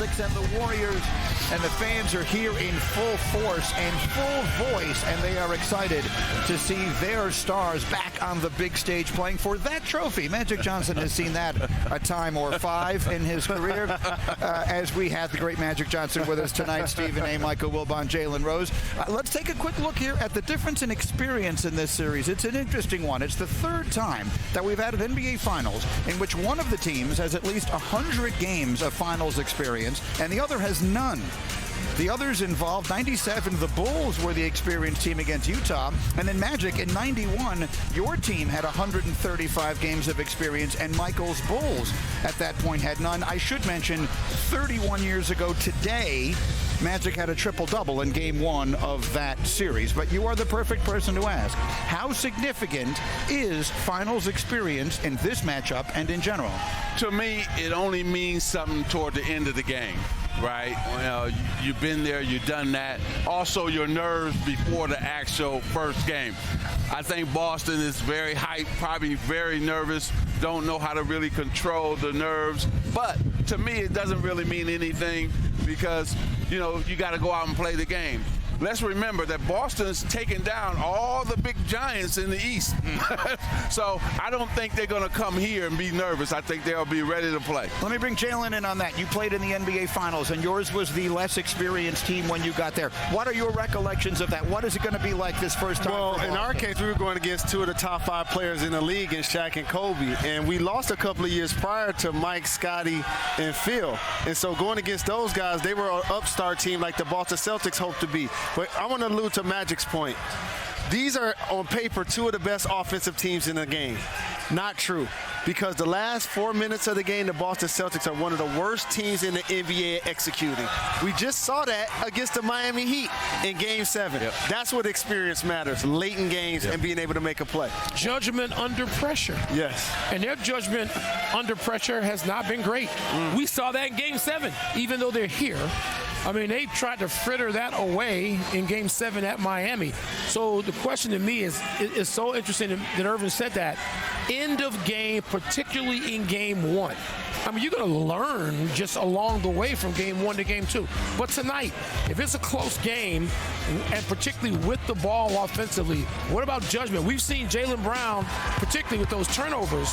Celtics and the Warriors, and the fans are here in full force and full voice, and they are excited to see their stars back on the big stage playing for that trophy. Magic Johnson has seen that a time or five in his career, as we have the great Magic Johnson with us tonight. Stephen A., Michael Wilbon, Jalen Rose. Let's take a quick look here at the difference in experience in this series. It's an interesting one. It's the third time that we've had an NBA Finals in which one of the teams has at least 100 games of finals experience and the other has none. The others involved, 97, the Bulls were the experienced team against Utah. And then Magic in 91, your team had 135 games of experience, and Michael's Bulls at that point had none. I should mention, 31 years ago today, Magic had a triple-double in Game 1 of that series. But you are the perfect person to ask. How significant is finals experience in this matchup and in general? To me, it only means something toward the end of the game. Right? Well, you've been there, you've done that. Also, your nerves before the actual first game. I think Boston is very hyped, probably very nervous, don't know how to really control the nerves. But to me, it doesn't really mean anything because, you got to go out and play the game. Let's remember that Boston's taken down all the big giants in the East. So I don't think they're going to come here and be nervous. I think they'll be ready to play. Let me bring Jalen in on that. You played in the NBA Finals, and yours was the less experienced team when you got there. What are your recollections of that? What is it going to be like this first time? Well, in our case, we were going against two of the top 5 players in the league in Shaq and Kobe, and we lost a couple of years prior to Mike, Scotty, and Phil. And so going against those guys, they were an upstart team like the Boston Celtics hoped to be. But I want to allude to Magic's point. These are, on paper, two of the best offensive teams in the game. Not true, because the last 4 minutes of the game, the Boston Celtics are one of the worst teams in the NBA at executing. We just saw that against the Miami Heat in Game 7. Yep. That's what experience matters, late in games and being able to make a play. Judgment under pressure. Yes. And their judgment under pressure has not been great. We saw that in Game 7, even though they're here. I mean, they tried to fritter that away in Game 7 at Miami. So the question to me is so interesting that Irvin said that. End of game, particularly in Game 1. I mean, you're going to learn just along the way from Game 1 to Game 2. But tonight, if it's a close game, and particularly with the ball offensively, what about judgment? We've seen Jaylen Brown, particularly with those turnovers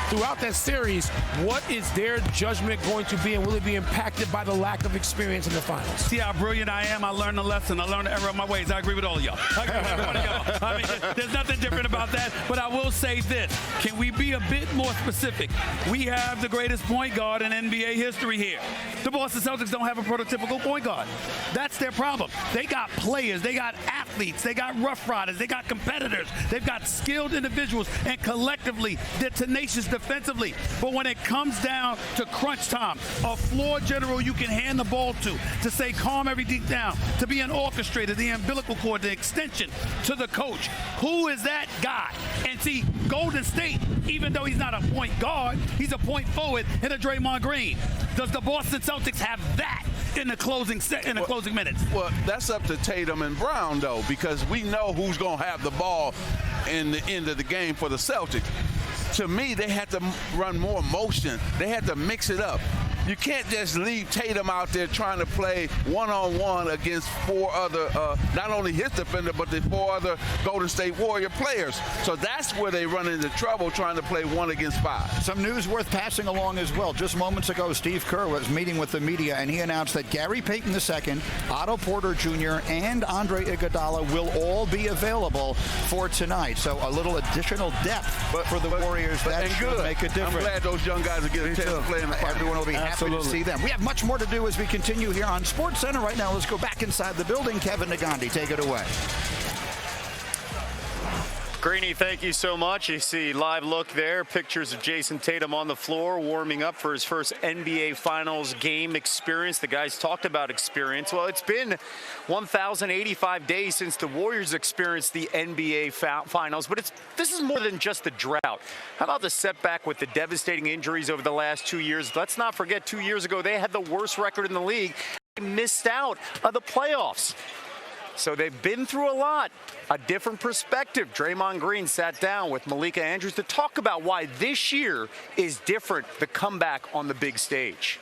throughout that series. What is their judgment going to be, and will it be impacted by the lack of experience in the finals? See how brilliant I am? I learned a lesson. I learned the error of my ways. I agree with all of y'all. I agree with every one of y'all. I mean, there's nothing different about that. But I will say this. Can we be a bit more specific? We have the greatest point guard in NBA history here. The Boston Celtics don't have a prototypical point guard. That's their problem. They got players, they got athletes, they got rough riders, they got competitors, they've got skilled individuals, and collectively, they're tenacious defensively. But when it comes down to crunch time, a floor general you can hand the ball to say calm everything down, to be an orchestrator, the umbilical cord, the extension to the coach. Who is that guy? And see, Golden State, even though he's not a point guard, he's a point forward in a Draymond Green. Does the Boston Celtics have that in the closing closing minutes? Well, that's up to Tatum and Brown, though, because we know who's going to have the ball in the end of the game for the Celtics. To me, they had to run more motion. They had to mix it up. You can't just leave Tatum out there trying to play one-on-one against 4 other, not only his defender, but the 4 other Golden State Warrior players. So that's where they run into trouble trying to play 1 against 5. Some news worth passing along as well. Just moments ago, Steve Kerr was meeting with the media, and he announced that Gary Payton II, Otto Porter Jr., and Andre Iguodala will all be available for tonight. So a little additional depth for the Warriors. That should make a difference. I'm glad those young guys are getting a chance to play in the finals. Everyone will be happy to see them. We have much more to do as we continue here on SportsCenter. Right now, let's go back inside the building. Kevin Negandhi, take it away. Greeny, thank you so much. You see live look there, pictures of Jason Tatum on the floor warming up for his first NBA Finals game experience. The guys talked about experience. Well, it's been 1,085 days since the Warriors experienced the NBA Finals, but this is more than just the drought. How about the setback with the devastating injuries over the last 2 years? Let's not forget 2 years ago, they had the worst record in the league. They missed out of the playoffs. So they've been through a lot, a different perspective. Draymond Green sat down with Malika Andrews to talk about why this year is different, the comeback on the big stage.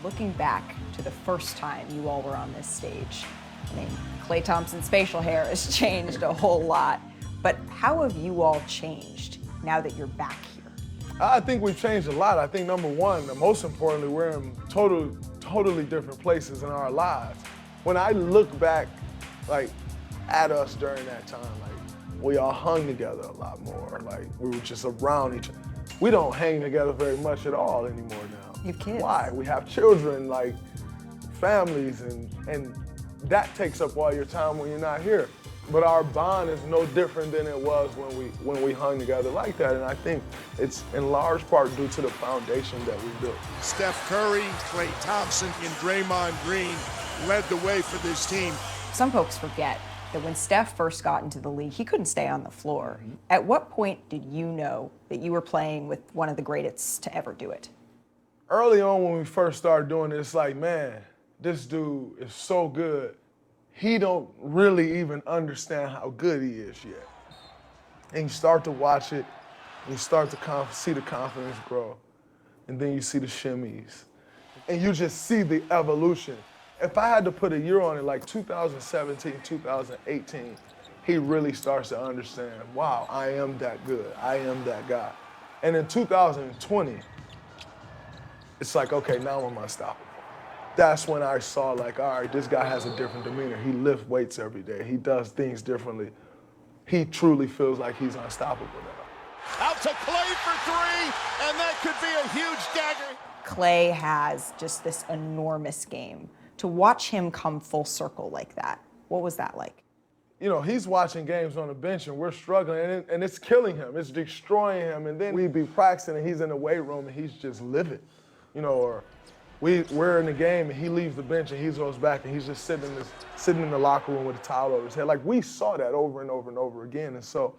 Looking back to the first time you all were on this stage, I mean, Klay Thompson's facial hair has changed a whole lot, but how have you all changed now that you're back here? I think we've changed a lot. I think number one, and most importantly, we're in totally different places in our lives. When I look back, like, at us during that time, like, we all hung together a lot more. Like, we were just around each other. We don't hang together very much at all anymore now. You have kids. Why? We have children, like, families, and that takes up all your time when you're not here. But our bond is no different than it was when we hung together like that. And I think it's in large part due to the foundation that we built. Steph Curry, Klay Thompson, and Draymond Green led the way for this team. Some folks forget that when Steph first got into the league, he couldn't stay on the floor. At what point did you know that you were playing with one of the greatest to ever do it? Early on when we first started doing it, it's like, man, this dude is so good. He don't really even understand how good he is yet. And you start to watch it, and you start to see the confidence grow, and then you see the shimmies, and you just see the evolution. If I had to put a year on it, like 2017, 2018, he really starts to understand, wow, I am that good, I am that guy. And in 2020, it's like, okay, now I'm unstoppable. That's when I saw, like, all right, this guy has a different demeanor. He lifts weights every day. He does things differently. He truly feels like he's unstoppable now. Out to Klay for three, and that could be a huge dagger. Klay has just this enormous game. To watch him come full circle like that, what was that like? You know, he's watching games on the bench, and we're struggling, and it's killing him. It's destroying him. And then we'd be practicing, and he's in the weight room, and he's just livid, you know, or we're in the game, and he leaves the bench, and he goes back, and he's just sitting in the locker room with a towel over his head. Like, we saw that over and over and over again. And so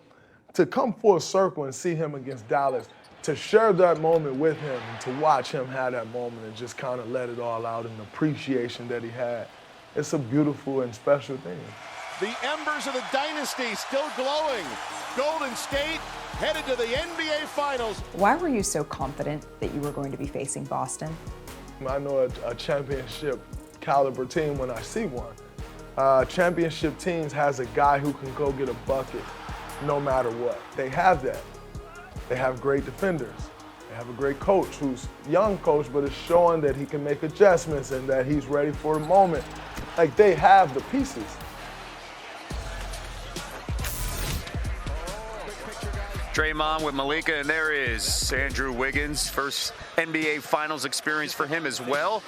to come full circle and see him against Dallas, to share that moment with him and to watch him have that moment and just kind of let it all out and the appreciation that he had, it's a beautiful and special thing. The embers of the dynasty still glowing. Golden State headed to the NBA Finals. Why were you so confident that you were going to be facing Boston? I know a championship caliber team when I see one. Championship teams has a guy who can go get a bucket no matter what. They have that. They have great defenders. They have a great coach who's a young coach, but is showing that he can make adjustments and that he's ready for the moment. Like, they have the pieces. Draymond with Malika, and there is Andrew Wiggins. First NBA Finals experience for him as well.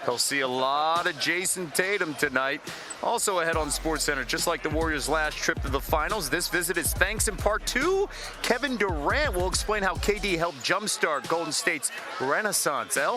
He'll see a lot of Jason Tatum tonight. Also ahead on SportsCenter, just like the Warriors' last trip to the finals, this visit is thanks in part to Kevin Durant. Will explain how KD helped jumpstart Golden State's renaissance. El?